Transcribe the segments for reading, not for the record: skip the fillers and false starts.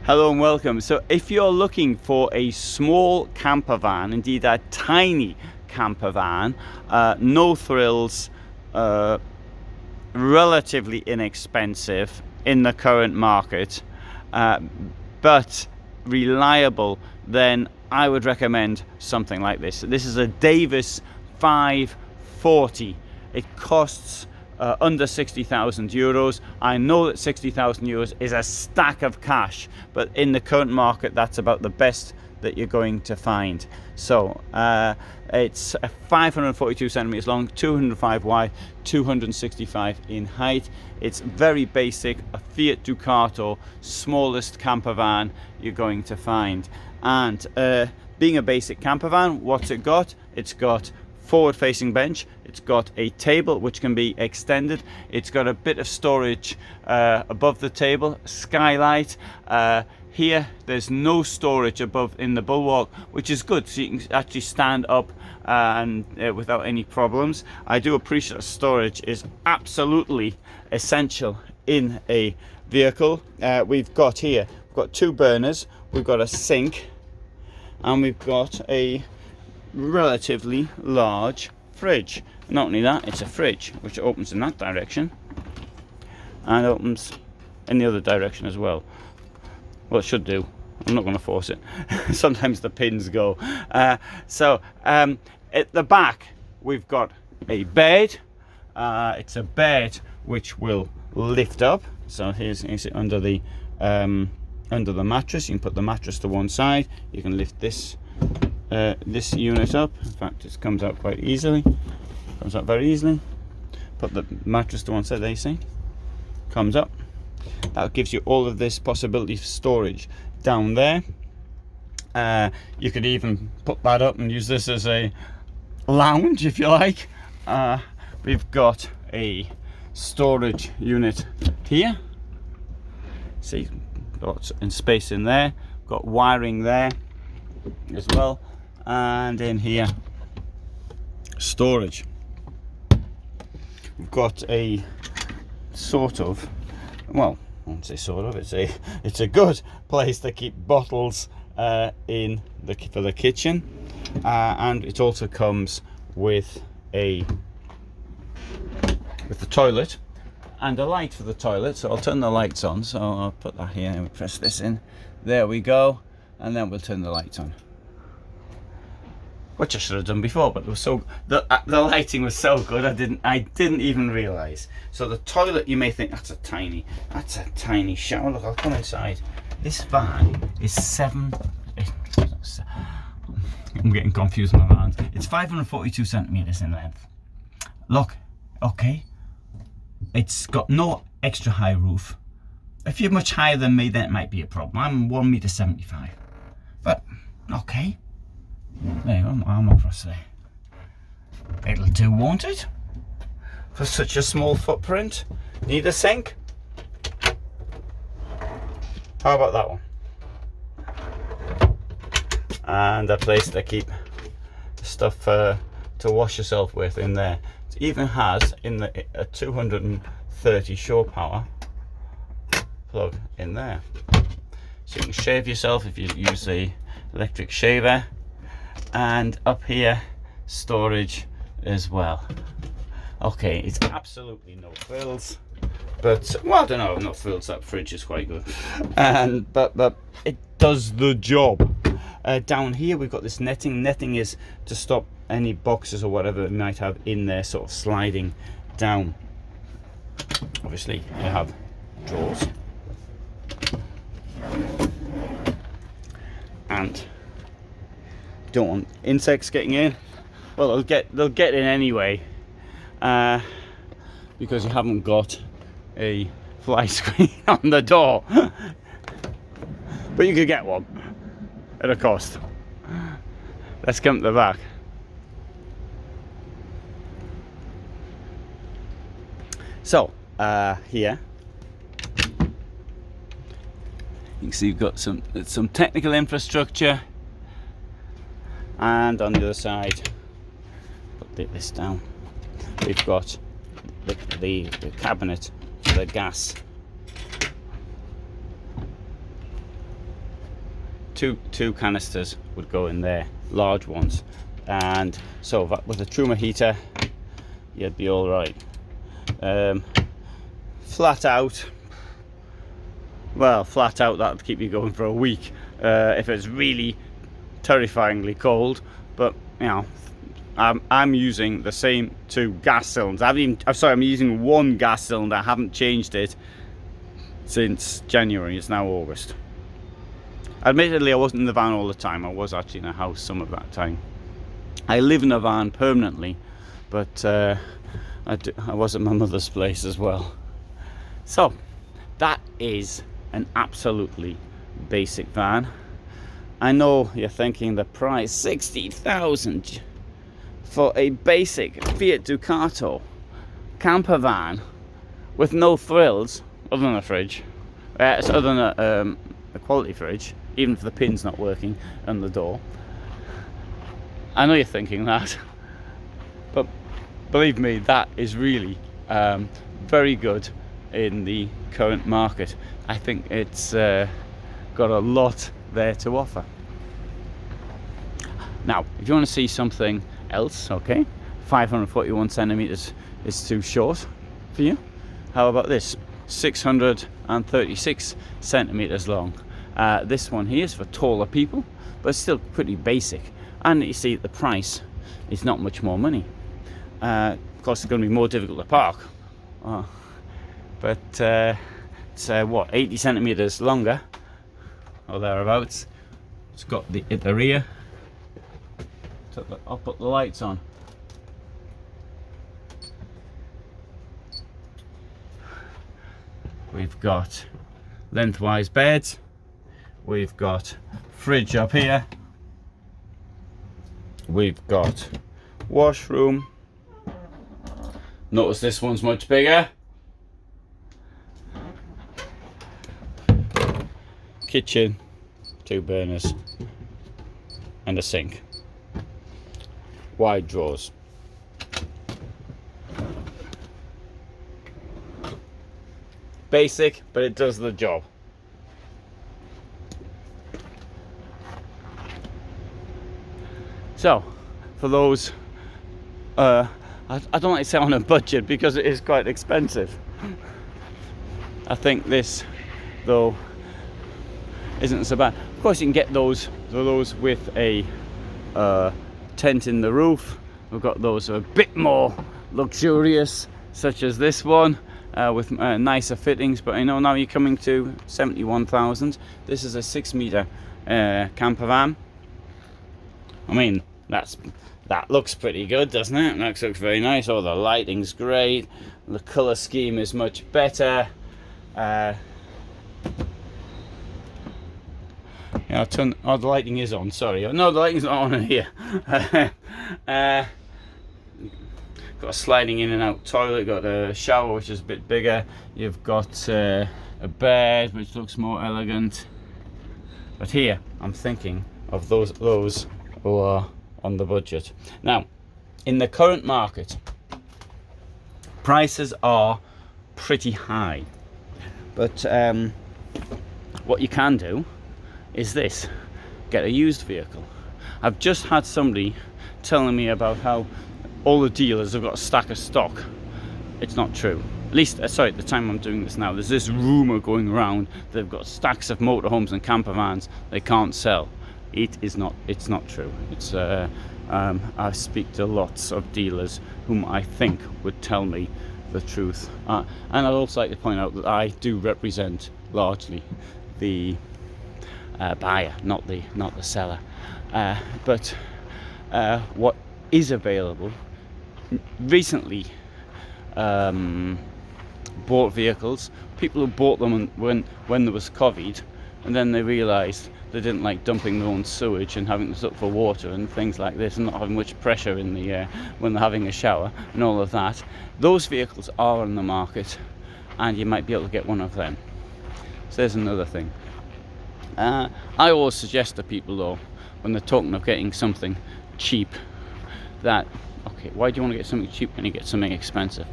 Hello and welcome. So if you're looking for a small camper van, indeed a tiny camper van, no frills, relatively inexpensive in the current market, but reliable, then I would recommend something like this. This is a Davis 540. It costs under 60,000 euros. I know that 60,000 euros is a stack of cash, but in the current market, that's about the best that you're going to find. So it's 542 centimeters long, 205 wide, 265 in height. It's very basic, a Fiat Ducato, smallest camper van you're going to find. And being a basic camper van, what's it got? It's got forward facing bench, it's got a table which can be extended, it's got a bit of storage above the table, skylight. Here there's no storage above in the bulwark, which is good, so you can actually stand up and without any problems. I do appreciate that storage is absolutely essential in a vehicle. We've got two burners, we've got a sink, and we've got a relatively large fridge. Not only that, it's a fridge which opens in that direction and opens in the other direction as well. Well, it should do. I'm not going to force it. Sometimes the pins go. So at the back we've got a bed. It's a bed which will lift up. So here's it under the mattress. You can put the mattress to one side. You can lift this unit up. In fact, it comes out quite easily. Comes out very easily. Put the mattress to one side, there you see. Comes up. That gives you all of this possibility for storage down there. You could even put that up and use this as a lounge if you like. We've got a storage unit here. See, lots of space in there. Got wiring there as well. And in here, storage. We've got a sort of, well, I won't say sort of, it's a good place to keep bottles for the kitchen, and it also comes with the toilet and a light for the toilet. So I'll turn the lights on. So I'll put that here and we press this in. There we go, and then we'll turn the lights on. Which I should have done before, but it was the lighting was so good I didn't even realise. So the toilet, you may think that's a tiny shower. Look, I'll come inside. This van is I'm getting confused with my vans. It's 542 centimeters in length. Look, okay. It's got no extra high roof. If you're much higher than me, then it might be a problem. I'm 1.75 m, but okay. There you go, my arm across there. It'll do, won't it? For such a small footprint. Need a sink? How about that one? And a place to keep stuff to wash yourself with in there. It even has a 230 shore power plug in there. So you can shave yourself if you use the electric shaver. And up here, storage as well. Okay, it's absolutely no frills, but well, I don't know, no frills. That fridge is quite good, and but it does the job. Down here we've got this netting. Netting is to stop any boxes or whatever it might have in there sort of sliding down. Obviously, you have drawers and don't want insects getting in. Well, they'll get in anyway, because you haven't got a fly screen on the door. But you could get one at a cost. Let's come to the back. So here you can see you've got some technical infrastructure. And on the other side, put this down, we've got the cabinet for the gas two canisters would go in there, large ones, and so with a Truma heater you'd be all right. Flat out, that'd keep you going for a week if it's really terrifyingly cold. But you know, I'm using the same 2 gas cylinders. I'm using 1 gas cylinder. I haven't changed it since January. It's now August. Admittedly, I wasn't in the van all the time. I was actually in a house some of that time. I live in a van permanently, but I was at my mother's place as well. So that is an absolutely basic van. I know you're thinking the price, 60,000 for a basic Fiat Ducato camper van with no frills other than a fridge, other than a quality fridge, even if the pin's not working on the door. I know you're thinking that, but believe me, that is really very good in the current market. I think it's got a lot there to offer. Now, if you want to see something else, okay, 541 centimeters is too short for you. How about this? 636 centimeters long. This one here is for taller people, but it's still pretty basic. And you see the price is not much more money. Of course, it's going to be more difficult to park. But it's what, 80 centimeters longer or thereabouts. It's got at the rear. I'll put the lights on. We've got lengthwise beds. We've got fridge up here. We've got washroom. Notice this one's much bigger. Kitchen, 2 burners, and a sink. Wide drawers. Basic, but it does the job. So, for those, I don't like to say on a budget because it is quite expensive. I think this, though, isn't so bad. Of course, you can get those with a tent in the roof. We've got those a bit more luxurious, such as this one, with nicer fittings. But I know now you're coming to 71,000. This is a 6-meter camper van. I mean, that looks pretty good, doesn't it? That looks very nice. Oh, the lighting's great. The color scheme is much better. Yeah, the lighting is on, sorry. No, the lighting's not on here. Got a sliding in and out toilet, got a shower which is a bit bigger. You've got a bed which looks more elegant. But here, I'm thinking of those who are on the budget. Now, in the current market, prices are pretty high. But what you can do is this: get a used vehicle. I've just had somebody telling me about how all the dealers have got a stack of stock. It's not true. At least, sorry, at the time I'm doing this now, there's this rumor going around they've got stacks of motorhomes and camper vans they can't sell. It's not true. It's I speak to lots of dealers whom I think would tell me the truth. And I'd also like to point out that I do represent largely the buyer, not the seller. But what is available recently, bought vehicles, people who bought them when there was COVID, and then they realised they didn't like dumping their own sewage and having to look for water and things like this, and not having much pressure in the when they're having a shower and all of that. Those vehicles are on the market, and you might be able to get one of them. So there's another thing. I always suggest to people, though, when they're talking of getting something cheap, that okay, why do you want to get something cheap when you get something expensive?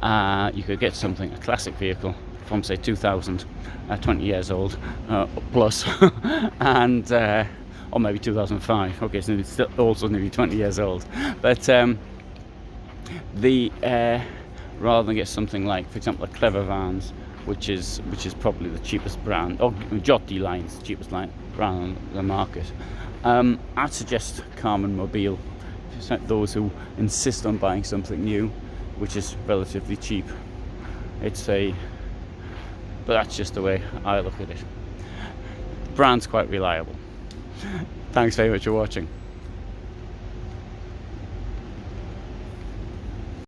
You could get a classic vehicle from say 2000, 20 years old plus, and or maybe 2005. Okay, so it's still also nearly 20 years old. But rather than get something like, for example, a Clever Vans, which is probably the cheapest brand, or Jotti line's the cheapest brand on the market, I'd suggest Karmnn Mobil. Those who insist on buying something new, which is relatively cheap. But that's just the way I look at it. The brand's quite reliable. Thanks very much for watching.